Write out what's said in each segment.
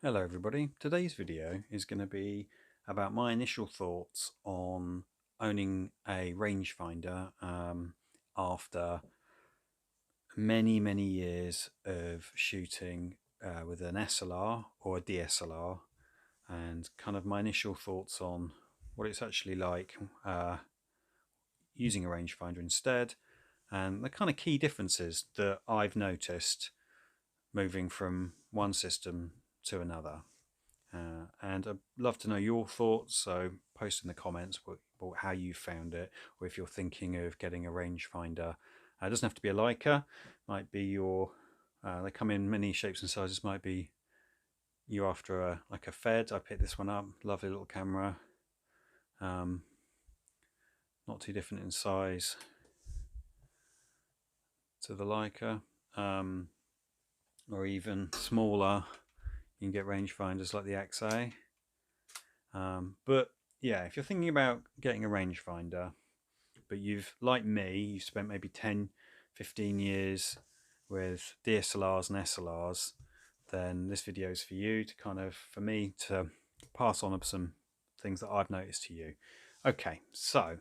Hello everybody, today's video is going to be about my initial thoughts on owning a rangefinder after many years of shooting with an SLR or a DSLR, and kind of my initial thoughts on what it's actually like using a rangefinder instead, and the kind of key differences that I've noticed moving from one system to another. And I'd love to know your thoughts, so post in the comments how you found it, or if you're thinking of getting a rangefinder. It doesn't have to be a Leica, might be your, they come in many shapes and sizes, might be you after like a Fed. I picked this one up, lovely little camera, not too different in size to the Leica, or even smaller. You can get rangefinders like the XA. But yeah, if you're thinking about getting a rangefinder, but like me, you've spent maybe 10-15 years with DSLRs and SLRs, then this video is for you to for me to pass on some things that I've noticed to you. Okay, so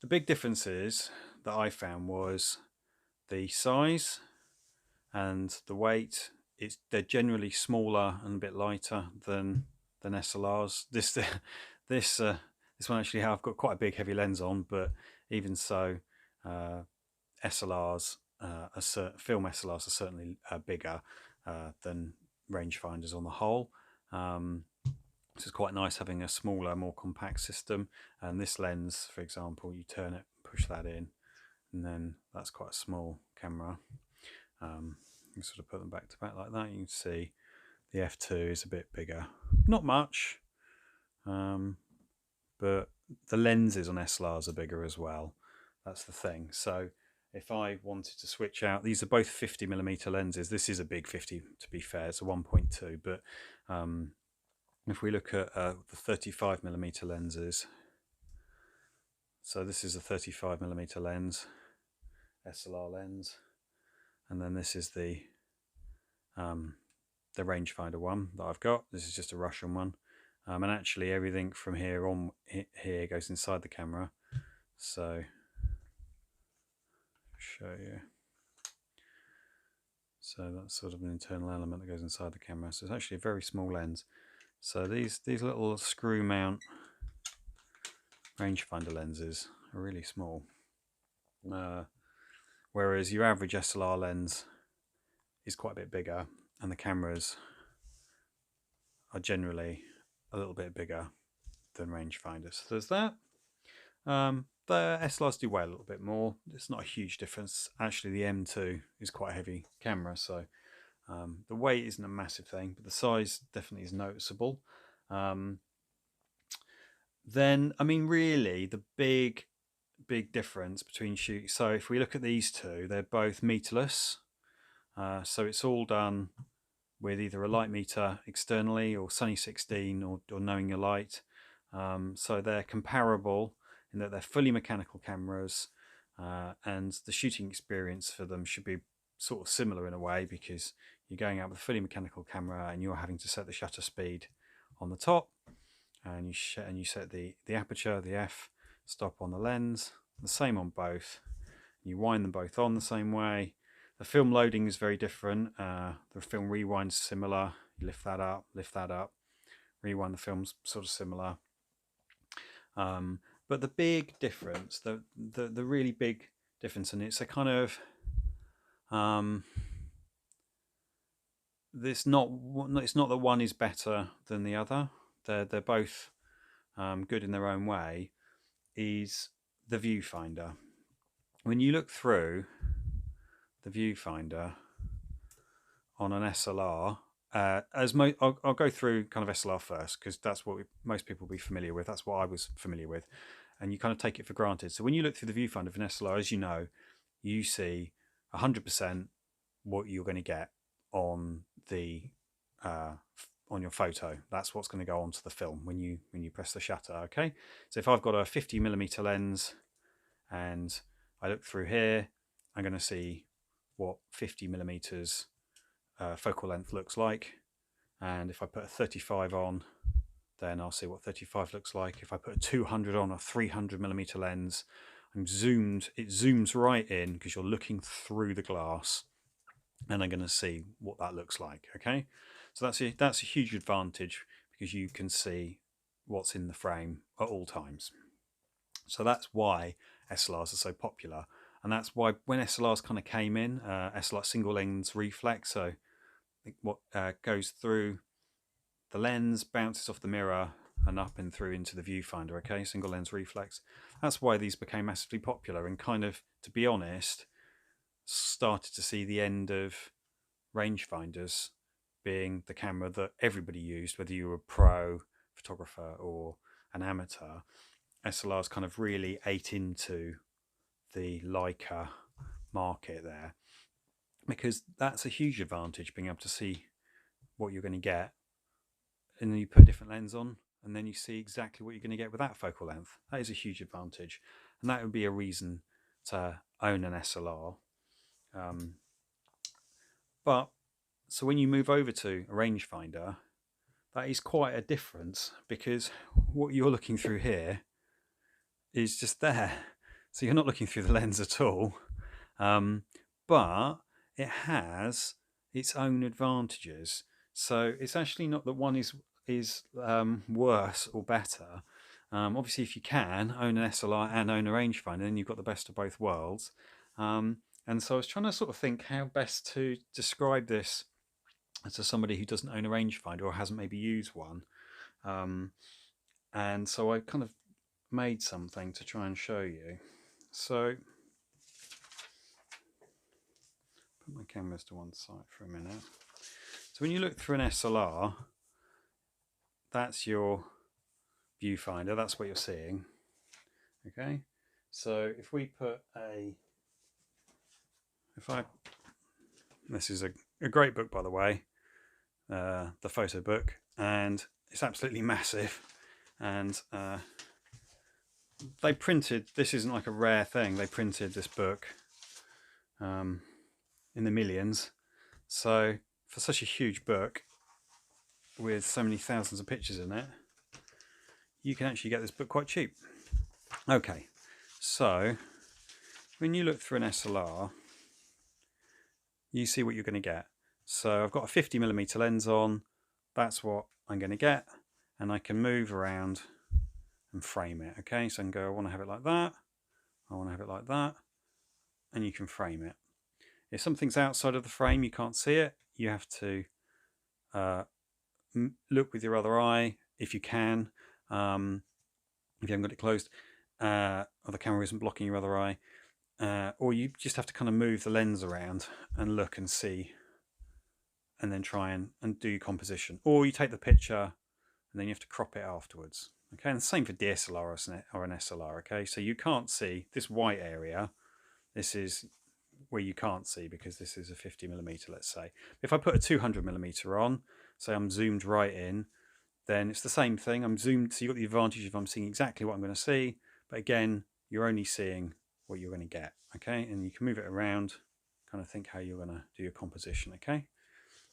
the big differences that I found was the size and the weight. They're generally smaller and a bit lighter than SLRs. This one actually, I've got quite a big heavy lens on, but even so, SLRs, film SLRs are certainly bigger than rangefinders on the whole. This is quite nice having a smaller, more compact system. And this lens, for example, you turn it, push that in, and then that's quite a small camera. You sort of put them back to back like that. You can see the F2 is a bit bigger, not much, but the lenses on SLRs are bigger as well. That's the thing. So if I wanted to switch out, these are both 50mm lenses. This is a big 50, to be fair, it's a 1.2, but if we look at the 35mm lenses, so this is a 35mm lens, SLR lens, and then this is the rangefinder one that I've got. This is just a Russian one, and actually everything from here on here goes inside the camera. So show you. So that's sort of an internal element that goes inside the camera. So it's actually a very small lens. So these little screw mount rangefinder lenses are really small, whereas your average SLR lens is quite a bit bigger, and the cameras are generally a little bit bigger than rangefinders. So there's that. The SLRs do weigh a little bit more. It's not a huge difference. Actually, the M2 is quite a heavy camera, so the weight isn't a massive thing, but the size definitely is noticeable. Then, I mean, really, the big difference between shooting. So if we look at these two, they're both meterless. So it's all done with either a light meter externally or Sunny 16 or knowing your light. So they're comparable in that they're fully mechanical cameras, and the shooting experience for them should be sort of similar in a way, because you're going out with a fully mechanical camera and you're having to set the shutter speed on the top, and you set the aperture, the f stop on the lens, the same on both. You wind them both on the same way. The film loading is very different. The film rewind's similar. You lift that up, rewind the film's sort of similar. But the big difference, the really big difference, and it's a kind of it's not that one is better than the other. They're both good in their own way. Is the viewfinder. When you look through the viewfinder on an SLR, I'll go through kind of SLR first, because that's what most people will be familiar with. That's what I was familiar with, and you kind of take it for granted. So when you look through the viewfinder of an SLR, as you know, you see 100% what you're going to get on the on your photo. That's what's going to go onto the film when you press the shutter. Okay, so if I've got a 50mm lens and I look through here, I'm going to see what 50mm focal length looks like, and if I put a 35 on, then I'll see what 35 looks like. If I put a 200 on, a 300mm lens, it zooms right in because you're looking through the glass, and I'm going to see what that looks like. Okay, so that's a huge advantage because you can see what's in the frame at all times. So that's why SLRs are so popular, and that's why when SLRs kind of came in, SLR single lens reflex, so what goes through the lens, bounces off the mirror and up and through into the viewfinder. Okay, single lens reflex. That's why these became massively popular, and kind of, to be honest, started to see the end of rangefinders being the camera that everybody used, whether you were a pro photographer or an amateur. SLRs kind of really ate into the Leica market there, because that's a huge advantage, being able to see what you're going to get, and then you put a different lens on and then you see exactly what you're going to get with that focal length. That is a huge advantage, and that would be a reason to own an SLR. But so when you move over to a rangefinder, that is quite a difference, because what you're looking through here is just there. So you're not looking through the lens at all, but it has its own advantages. So it's actually not that one is worse or better. Obviously, if you can own an SLR and own a rangefinder, then you've got the best of both worlds. And so I was trying to sort of think how best to describe this to somebody who doesn't own a rangefinder or hasn't maybe used one. And so I kind of made something to try and show you. So put my cameras to one side for a minute. So when you look through an SLR, that's your viewfinder, that's what you're seeing. Okay, so if we put this is a great book, by the way, the photo book, and it's absolutely massive, and they printed, this isn't like a rare thing, they printed this book in the millions. So for such a huge book with so many thousands of pictures in it, you can actually get this book quite cheap. Okay, so when you look through an SLR, you see what you're going to get. So I've got a 50mm lens on, that's what I'm going to get, and I can move around and frame it. Okay, so I can go, I want to have it like that, I want to have it like that, and you can frame it. If something's outside of the frame, you can't see it, you have to look with your other eye, if you can, if you haven't got it closed, or the camera isn't blocking your other eye, or you just have to kind of move the lens around and look and see, and then try and do your composition. Or you take the picture and then you have to crop it afterwards. Okay, and the same for DSLR or an SLR. Okay, so you can't see this white area. This is where you can't see because this is a 50mm, let's say. If I put a 200mm on, say I'm zoomed right in, then it's the same thing. I'm zoomed, so you've got the advantage of I'm seeing exactly what I'm going to see, but again, you're only seeing what you're going to get. Okay, and you can move it around, kind of think how you're going to do your composition. Okay,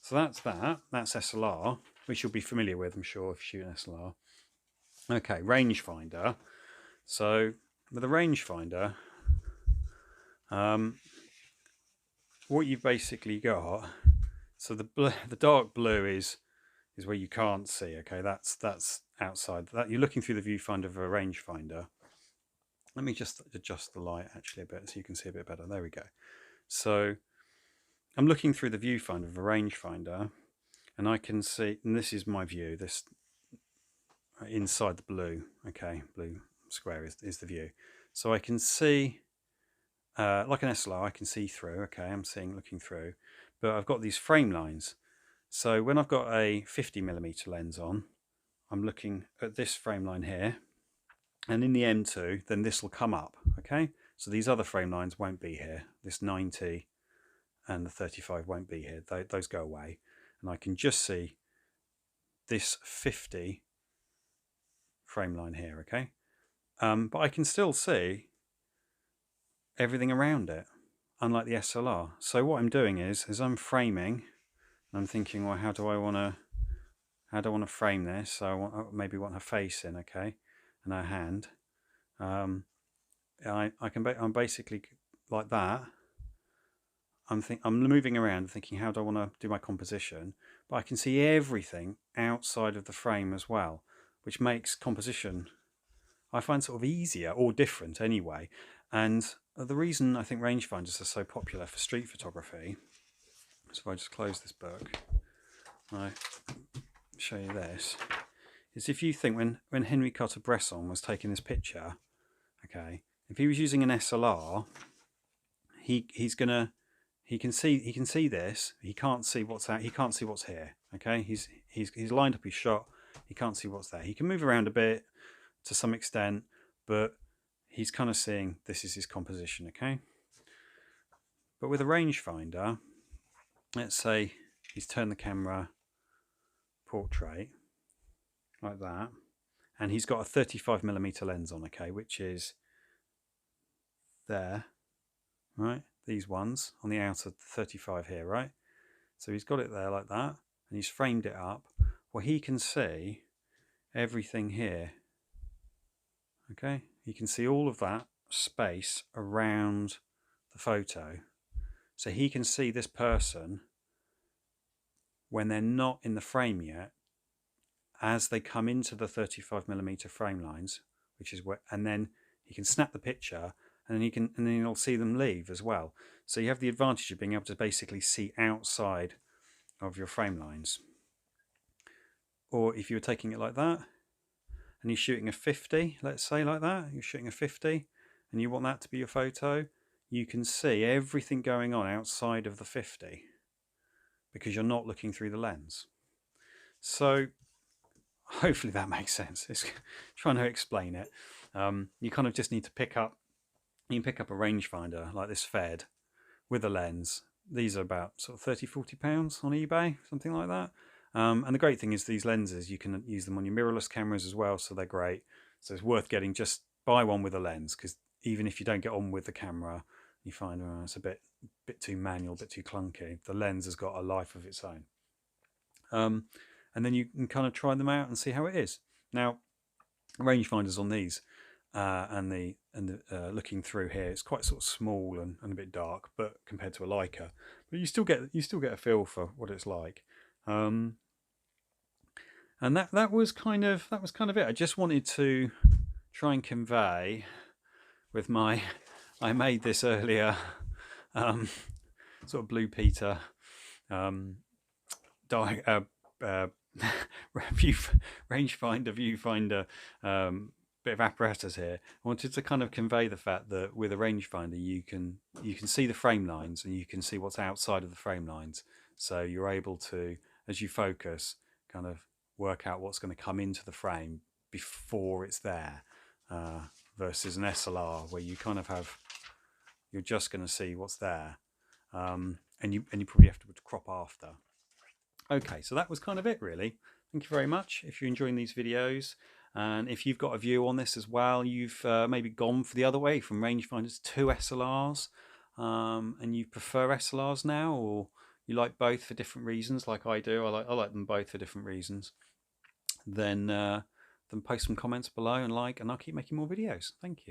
so that's SLR, which you'll be familiar with, I'm sure, if you shoot an SLR. Okay, rangefinder. So with a rangefinder, what you've basically got, so the dark blue is where you can't see. Okay, that's outside. That you're looking through the viewfinder of a rangefinder. Let me just adjust the light actually a bit so you can see a bit better. There we go. So I'm looking through the viewfinder of a rangefinder, and I can see, and this is my view, this inside the blue, okay, blue square is the view. So I can see, like an SLR, I can see through, okay, I'm looking through, but I've got these frame lines. So when I've got a 50mm lens on, I'm looking at this frame line here, and in the M2, then this will come up, okay? So these other frame lines won't be here. This 90 and the 35 won't be here. Those go away, and I can just see this 50 frame line here, okay? But I can still see everything around it, unlike the SLR. So what I'm doing is I'm framing I'm thinking, well, how do I want to frame this? So I maybe want her face in, okay, and her hand. I'm basically like that. I'm moving around thinking, how do I want to do my composition? But I can see everything outside of the frame as well, which makes composition, I find, sort of easier, or different anyway. And the reason I think rangefinders are so popular for street photography, so if I just close this book, I show you this, is if you think when Henri Cartier-Bresson was taking this picture, okay, if he was using an SLR, he can see this. He can't see what's out. He can't see what's here. Okay, he's lined up his shot. He can't see what's there. He can move around a bit to some extent, but he's kind of seeing this is his composition. Okay, but with a rangefinder, let's say he's turned the camera portrait like that, and he's got a 35mm lens on. Okay, which is there, right? These ones on the outer 35 here, right? So he's got it there like that, and he's framed it up. Well, he can see everything here. Okay, you can see all of that space around the photo. So he can see this person when they're not in the frame yet, as they come into the 35mm frame lines, which is where, and then he can snap the picture, and then you'll see them leave as well. So you have the advantage of being able to basically see outside of your frame lines. Or if you were taking it like that, and you're shooting a 50, let's say like that, you're shooting a 50, and you want that to be your photo, you can see everything going on outside of the 50 because you're not looking through the lens. So hopefully that makes sense. It's trying to explain it. You kind of just need to pick up a rangefinder like this Fed with a lens. These are about sort of £30–40 on eBay, something like that. And the great thing is these lenses, you can use them on your mirrorless cameras as well, so they're great. So it's worth getting, just buy one with a lens, because even if you don't get on with the camera, you find it's a bit too manual, a bit too clunky, the lens has got a life of its own. And then you can kind of try them out and see how it is. Now, rangefinders on these and looking through here, it's quite sort of small and a bit dark, but compared to a Leica, but you still get a feel for what it's like. And that was kind of it. I just wanted to try and convey with my, I made this earlier, sort of Blue Peter rangefinder, viewfinder, bit of apparatus here. I wanted to kind of convey the fact that with a rangefinder you can see the frame lines and you can see what's outside of the frame lines. So you're able to, as you focus, kind of work out what's going to come into the frame before it's there, versus an SLR where you kind of you're just going to see what's there, and you probably have to crop after. Okay, so that was kind of it really. Thank you very much if you're enjoying these videos, and if you've got a view on this as well, you've maybe gone for the other way from rangefinders to SLRs, and you prefer SLRs now, or you like both for different reasons like I do. I like them both for different reasons. Then post some comments below and I'll keep making more videos. Thank you.